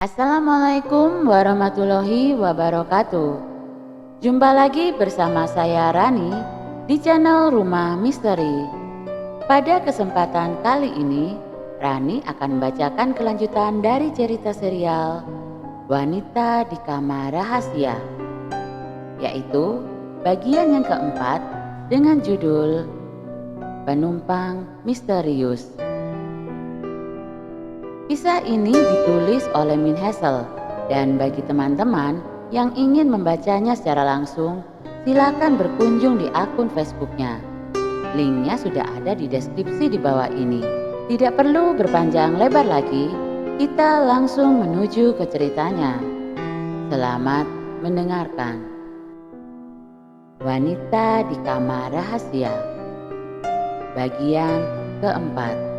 Assalamualaikum warahmatullahi wabarakatuh. Jumpa lagi bersama saya Rani di channel Rumah Misteri. Pada kesempatan kali ini, Rani akan membacakan kelanjutan dari cerita serial Wanita di Kamar Rahasia, yaitu bagian yang keempat dengan judul Penumpang Misterius. Kisah ini ditulis oleh Min Hazel, dan bagi teman-teman yang ingin membacanya secara langsung, silakan berkunjung di akun Facebooknya. Linknya sudah ada di deskripsi di bawah ini. Tidak perlu berpanjang lebar lagi, kita langsung menuju ke ceritanya. Selamat mendengarkan. Wanita di Kamar Rahasia, bagian keempat.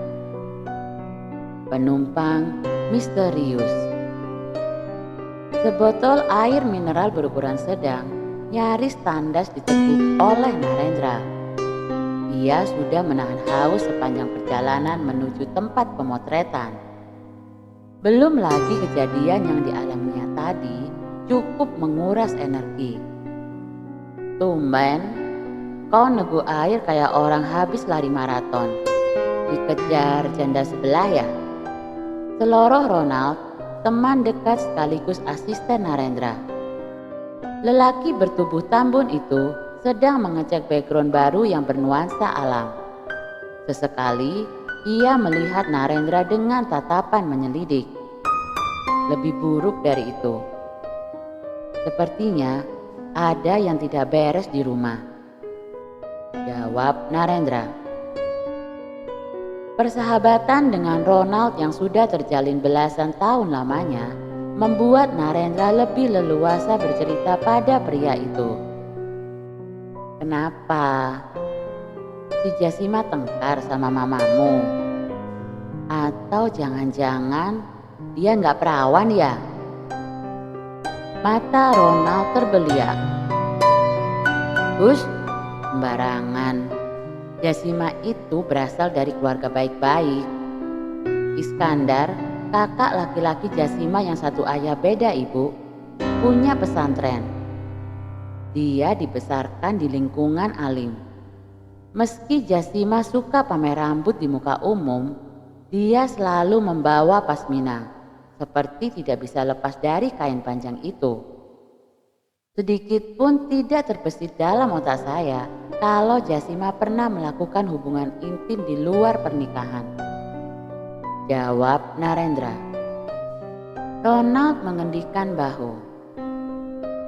Penumpang misterius. Sebotol air mineral berukuran sedang nyaris tandas diteguk oleh Narendra. Ia sudah menahan haus sepanjang perjalanan menuju tempat pemotretan. Belum lagi kejadian yang dialaminya tadi cukup menguras energi. Tumben, kau negu air kayak orang habis lari maraton. Dikejar janda sebelah ya? Seloroh Ronald, teman dekat sekaligus asisten Narendra. Lelaki bertubuh tambun itu sedang mengecek background baru yang bernuansa alam. Sesekali ia melihat Narendra dengan tatapan menyelidik. Lebih buruk dari itu. Sepertinya ada yang tidak beres di rumah, jawab Narendra. Persahabatan dengan Ronald yang sudah terjalin belasan tahun lamanya membuat Narendra lebih leluasa bercerita pada pria itu. Kenapa? Si Jasima tengkar sama mamamu? Atau jangan-jangan dia nggak perawan ya? Mata Ronald terbeliak. Hush, sembarangan. Jasima itu berasal dari keluarga baik-baik. Iskandar, kakak laki-laki Jasima yang satu ayah beda ibu, punya pesantren. Dia dibesarkan di lingkungan alim. Meski Jasima suka pamer rambut di muka umum, dia selalu membawa pasmina, seperti tidak bisa lepas dari kain panjang itu. Sedikit pun tidak terbesit dalam otak saya kalau Jasima pernah melakukan hubungan intim di luar pernikahan, jawab Narendra. Ronald mengendikkan bahu.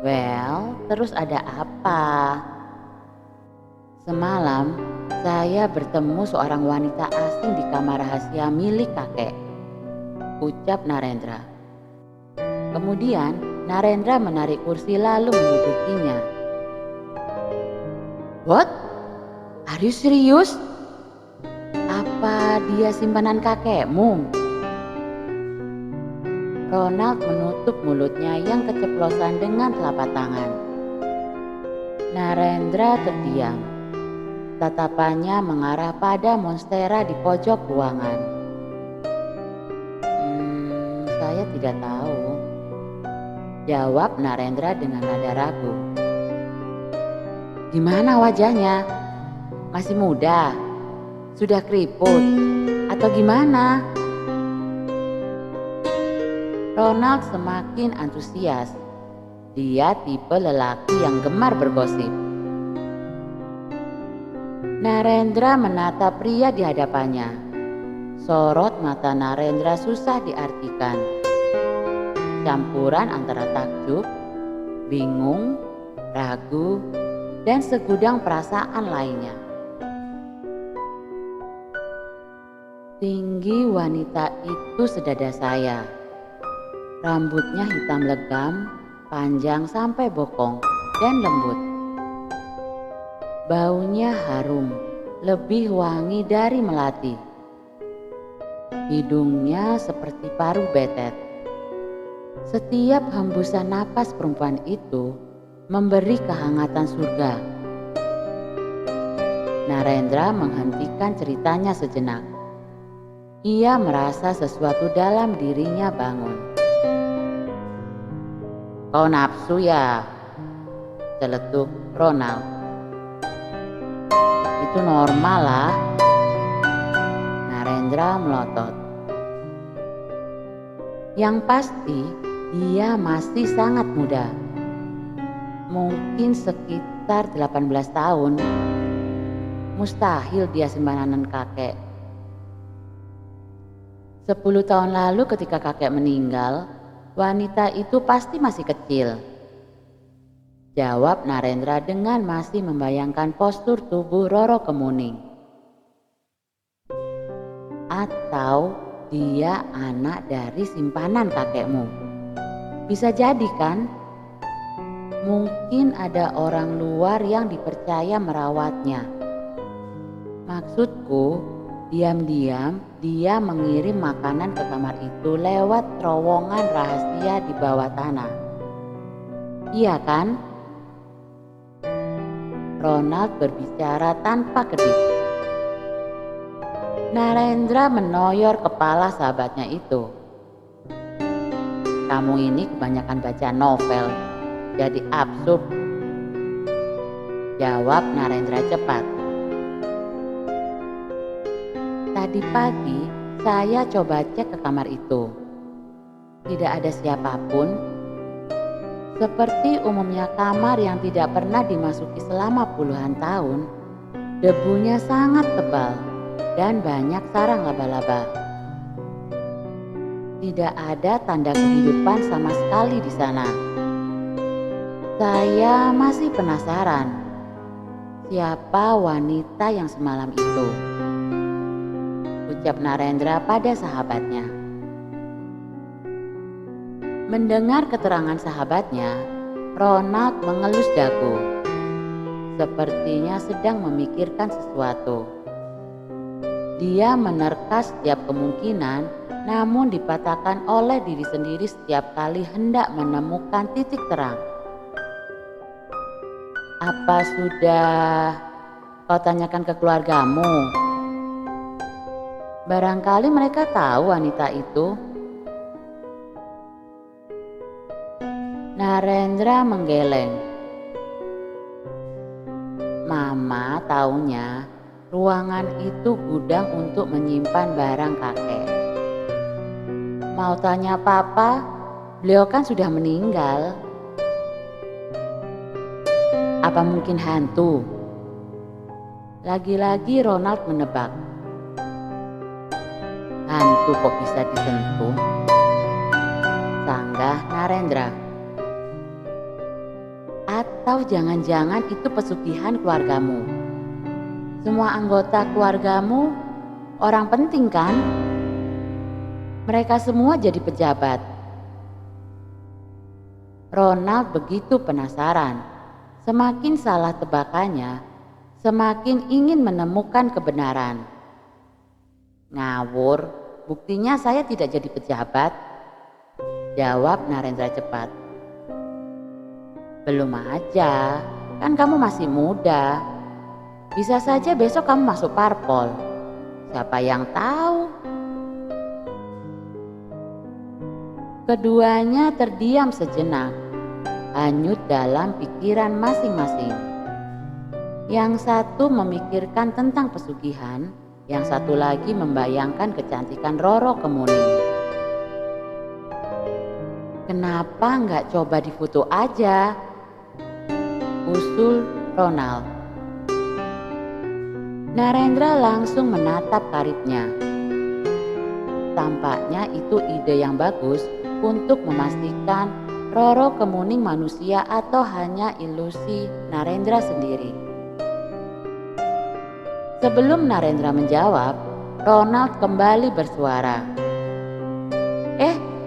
Well, terus ada apa? Semalam saya bertemu seorang wanita asing di kamar rahasia milik kakek, ucap Narendra. Kemudian Narendra menarik kursi lalu mendudukinya. What? Are you serious? Apa dia simpanan kakekmu? Ronald menutup mulutnya yang keceplosan dengan telapak tangan. Narendra terdiam. Tatapannya mengarah pada monstera di pojok ruangan. Saya tidak tahu, jawab Narendra dengan nada ragu. Gimana wajahnya? Masih muda? Sudah keriput? Atau gimana? Ronald semakin antusias. Dia tipe lelaki yang gemar bergosip. Narendra menatap pria di hadapannya. Sorot mata Narendra susah diartikan. Campuran antara takjub, bingung, ragu, dan segudang perasaan lainnya. Tinggi wanita itu sedada saya. Rambutnya hitam legam, panjang sampai bokong, dan lembut. Baunya harum, lebih wangi dari melati. Hidungnya seperti paruh betet. Setiap hembusan napas perempuan itu memberi kehangatan surga. Narendra menghentikan ceritanya sejenak. Ia merasa sesuatu dalam dirinya bangun. Kau nafsu ya? Celetuk Ronald. Itu normal lah. Narendra melotot. Yang pasti dia masih sangat muda. Mungkin sekitar 18 tahun. Mustahil dia simpanan kakek. 10 tahun lalu ketika kakek meninggal, wanita itu pasti masih kecil. Jawab Narendra dengan masih membayangkan postur tubuh Roro Kemuning. Atau dia anak dari simpanan kakekmu. Bisa jadi kan? Mungkin ada orang luar yang dipercaya merawatnya. Maksudku, diam-diam dia mengirim makanan ke kamar itu lewat terowongan rahasia di bawah tanah. Iya kan? Ronald berbicara tanpa kedip. Narendra menoyor kepala sahabatnya itu. Kamu ini kebanyakan baca novel, jadi absurd. Jawab Narendra cepat. Tadi pagi saya coba cek ke kamar itu. Tidak ada siapapun. Seperti umumnya kamar yang tidak pernah dimasuki selama puluhan tahun, debunya sangat tebal dan banyak sarang laba-laba. Tidak ada tanda kehidupan sama sekali di sana. Saya masih penasaran, siapa wanita yang semalam itu? Ucap Narendra pada sahabatnya. Mendengar keterangan sahabatnya, Ronald mengelus dagu. Sepertinya sedang memikirkan sesuatu. Dia menerka setiap kemungkinan, namun dipatahkan oleh diri sendiri setiap kali hendak menemukan titik terang. Apa sudah kau tanyakan ke keluargamu? Barangkali mereka tahu wanita itu. Narendra menggeleng. Mama taunya ruangan itu gudang untuk menyimpan barang kakek. Mau tanya papa, beliau kan sudah meninggal. Apa mungkin hantu? Lagi-lagi Ronald menebak. Hantu kok bisa disentuh? Sanggah Narendra. Atau jangan-jangan itu pesugihan keluargamu? Semua anggota keluargamu orang penting kan? Mereka semua jadi pejabat. Ronald begitu penasaran. Semakin salah tebakannya, semakin ingin menemukan kebenaran. Ngawur, buktinya saya tidak jadi pejabat. Jawab Narendra cepat. Belum aja, kan kamu masih muda. Bisa saja besok kamu masuk parpol. Siapa yang tahu? Keduanya terdiam sejenak, hanyut dalam pikiran masing-masing. Yang satu memikirkan tentang pesugihan, yang satu lagi membayangkan kecantikan Roro Kemuning. Kenapa nggak coba difoto aja? Usul Ronald. Narendra langsung menatap karibnya. Tampaknya itu ide yang bagus untuk memastikan Roro Kemuning manusia atau hanya ilusi Narendra sendiri. Sebelum Narendra menjawab, Ronald kembali bersuara.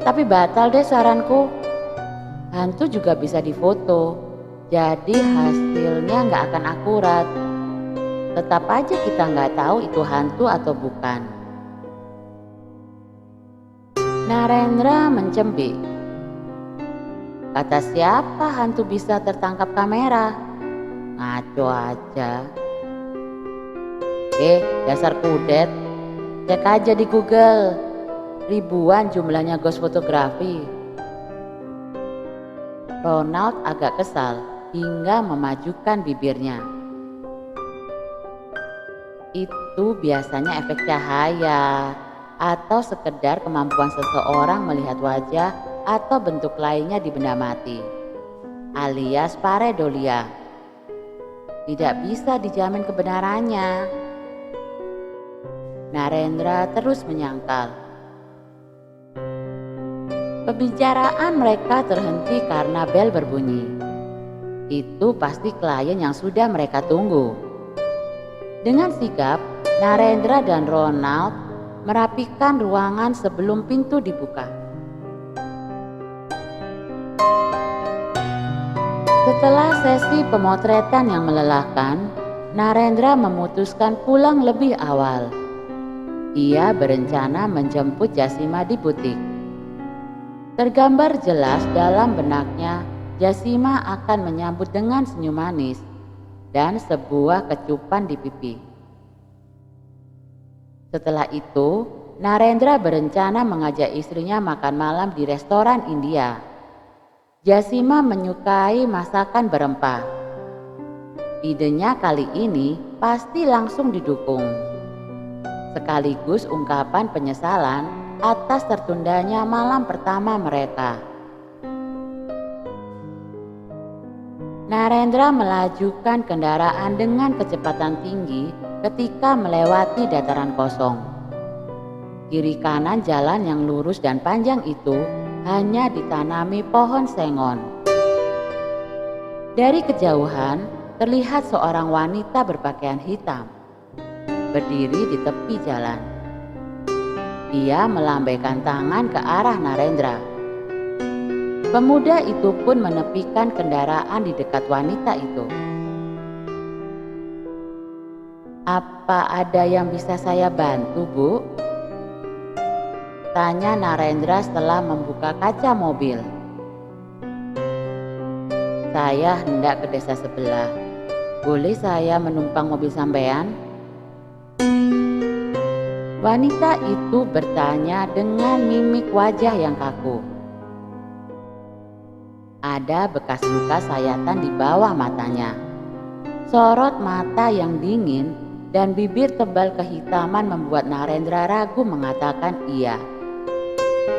Tapi batal deh saranku. Hantu juga bisa difoto, jadi hasilnya nggak akan akurat. Tetap aja kita nggak tahu itu hantu atau bukan. Narendra mencembik. Kata siapa hantu bisa tertangkap kamera? Ngaco aja. Dasar kudet. Cek aja di Google. Ribuan jumlahnya ghost fotografi. Ronald agak kesal hingga memajukan bibirnya. Itu biasanya efek cahaya atau sekedar kemampuan seseorang melihat wajah atau bentuk lainnya di benda mati, alias pareidolia. Tidak bisa dijamin kebenarannya. Narendra terus menyangkal. Pembicaraan mereka terhenti karena bel berbunyi. Itu pasti klien yang sudah mereka tunggu. Dengan sigap, Narendra dan Ronald merapikan ruangan sebelum pintu dibuka. Setelah sesi pemotretan yang melelahkan, Narendra memutuskan pulang lebih awal. Ia berencana menjemput Jasima di butik. Tergambar jelas dalam benaknya, Jasima akan menyambut dengan senyum manis dan sebuah kecupan di pipi. Setelah itu, Narendra berencana mengajak istrinya makan malam di restoran India. Jasima menyukai masakan berempah. Idenya kali ini pasti langsung didukung. Sekaligus ungkapan penyesalan atas tertundanya malam pertama mereka. Narendra melajukan kendaraan dengan kecepatan tinggi ketika melewati dataran kosong. Kiri kanan jalan yang lurus dan panjang itu hanya ditanami pohon sengon. Dari kejauhan terlihat seorang wanita berpakaian hitam berdiri di tepi jalan. Ia melambaikan tangan ke arah Narendra. Pemuda itu pun menepikan kendaraan di dekat wanita itu. "Apa ada yang bisa saya bantu, Bu?" tanya Narendra setelah membuka kaca mobil. "Saya hendak ke desa sebelah. Boleh saya menumpang mobil sampean?" Wanita itu bertanya dengan mimik wajah yang kaku. Ada bekas luka sayatan di bawah matanya. Sorot mata yang dingin dan bibir tebal kehitaman membuat Narendra ragu mengatakan iya.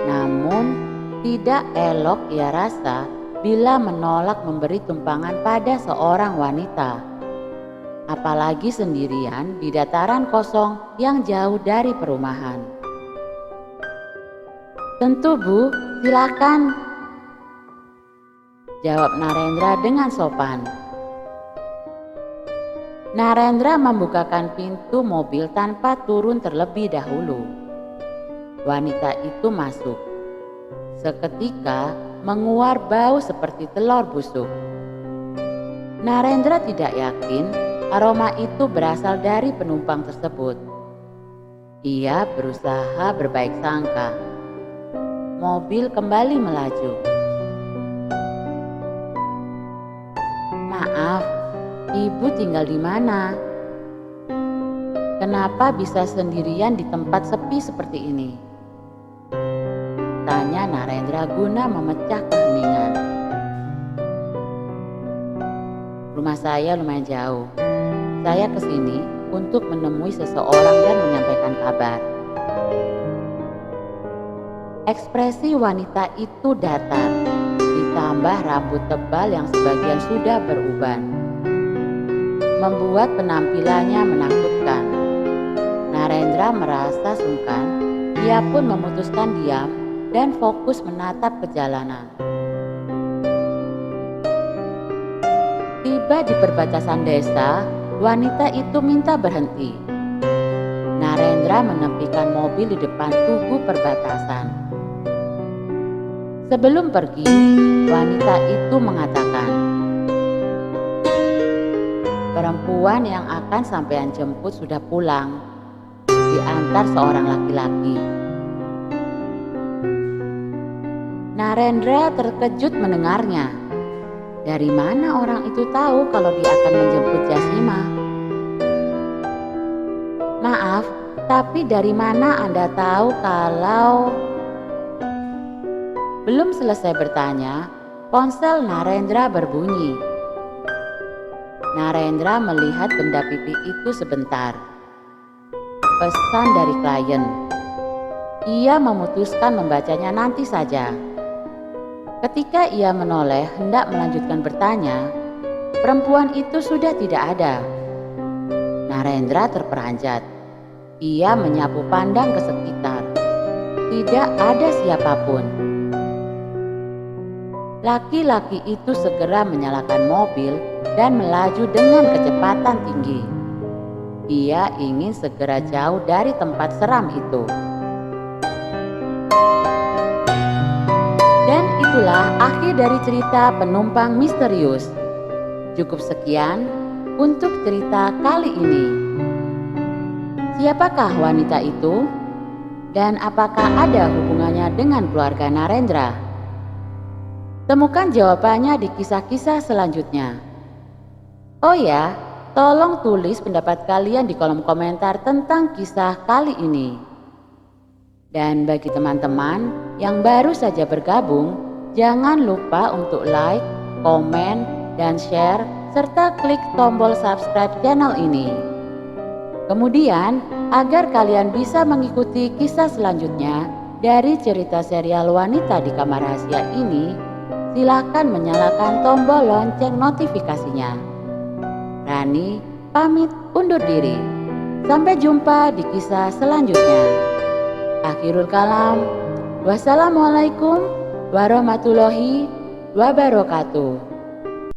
Namun tidak elok ia rasa bila menolak memberi tumpangan pada seorang wanita. Apalagi sendirian di dataran kosong yang jauh dari perumahan. "Tentu, Bu, silakan," jawab Narendra dengan sopan. Narendra membukakan pintu mobil tanpa turun terlebih dahulu. Wanita itu masuk. Seketika menguar bau seperti telur busuk. Narendra tidak yakin aroma itu berasal dari penumpang tersebut. Ia berusaha berbaik sangka. Mobil kembali melaju. "Maaf, Ibu tinggal di mana? Kenapa bisa sendirian di tempat sepi seperti ini?" tanya Narendra guna memecah keheningan. "Rumah saya lumayan jauh. Saya kesini untuk menemui seseorang dan menyampaikan kabar." Ekspresi wanita itu datar, ditambah rambut tebal yang sebagian sudah beruban, membuat penampilannya menakutkan. Narendra merasa sungkan, dia pun memutuskan diam dan fokus menatap ke jalanan. Tiba di perbatasan desa, wanita itu minta berhenti. Narendra menepikan mobil di depan tugu perbatasan. Sebelum pergi, wanita itu mengatakan, "Perempuan yang akan sampean jemput sudah pulang, diantar seorang laki-laki." Narendra terkejut mendengarnya. Dari mana orang itu tahu kalau dia akan menjemput Jasima? "Maaf, tapi dari mana Anda tahu kalau..." Belum selesai bertanya, ponsel Narendra berbunyi. Narendra melihat benda pipi itu sebentar. Pesan dari klien. Ia memutuskan membacanya nanti saja. Ketika ia menoleh hendak melanjutkan bertanya, perempuan itu sudah tidak ada. Narendra terperanjat. Ia menyapu pandang ke sekitar. Tidak ada siapapun. Laki-laki itu segera menyalakan mobil dan melaju dengan kecepatan tinggi. Ia ingin segera jauh dari tempat seram itu. Dan itulah akhir dari cerita Penumpang Misterius. Cukup sekian untuk cerita kali ini. Siapakah wanita itu? Dan apakah ada hubungannya dengan keluarga Narendra? Temukan jawabannya di kisah-kisah selanjutnya. Oh ya, tolong tulis pendapat kalian di kolom komentar tentang kisah kali ini. Dan bagi teman-teman yang baru saja bergabung, jangan lupa untuk like, komen, dan share, serta klik tombol subscribe channel ini. Kemudian, agar kalian bisa mengikuti kisah selanjutnya dari cerita serial Wanita di Kamar Rahasia ini, silakan menyalakan tombol lonceng notifikasinya. Rani pamit undur diri. Sampai jumpa di kisah selanjutnya. Akhirul kalam. Wassalamualaikum warahmatullahi wabarakatuh.